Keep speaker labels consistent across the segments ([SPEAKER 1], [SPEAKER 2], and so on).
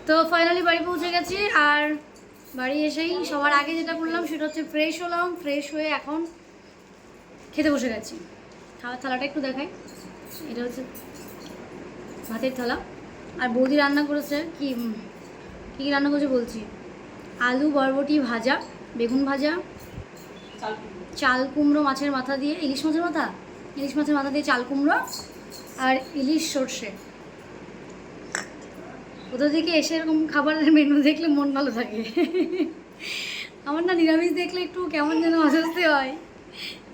[SPEAKER 1] তো ফাইনালি বাড়ি পৌঁছে গেছি। আর বাড়ি এসেই সবার আগে যেটা করলাম সেটা হচ্ছে ফ্রেশ হলাম। ফ্রেশ হয়ে এখন খেতে বসে গেছি। খাওয়ার থালাটা একটু দেখাই। এটা হচ্ছে ভাতের থালা। আর বৌদি রান্না করেছে কি কী রান্না করেছে বলছি। আলু বরবটি ভাজা, বেগুন ভাজা, চাল কুমড়ো মাছের মাথা দিয়ে, ইলিশ মাছের মাথা দিয়ে চাল কুমড়ো, আর ইলিশ সর্ষে। কোথা থেকে এসে এরকম খাবারের মেনু দেখলে মন ভালো থাকে। আমার না নিরামিষ দেখলে একটু কেমন যেন অস্বস্তি হয়।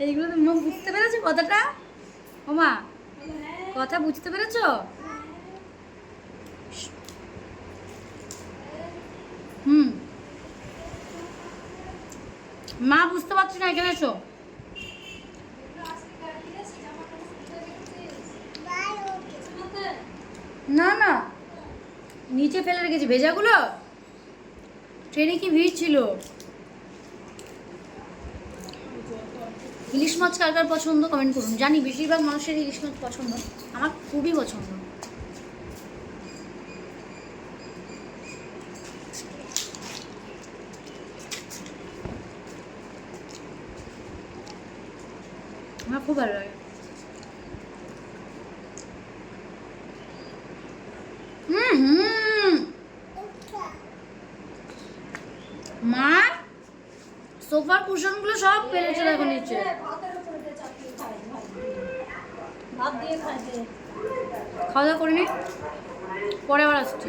[SPEAKER 1] এইগুলো তো বুঝতে পেরেছো কথাটা? ও মা, কথা বুঝতে পেরেছো? মা বুঝতে পারছি না, এখানে এসো। না না, নিচে ফেলে রেখেছি ভেজাগুলো। ট্রেনে কি ভিড় ছিল। ইলিশ মাছ কার কার পছন্দ কমেন্ট করুন। জানি বেশিরভাগ মানুষের ইলিশ মাছ পছন্দ, আমার খুবই পছন্দ। আমার খুব ভালো লাগে। মা সোফার কুশনগুলো সব ফেলেছে দেখো নিচে। খাওয়া দাওয়া করিনি, পরে আবার আসছি।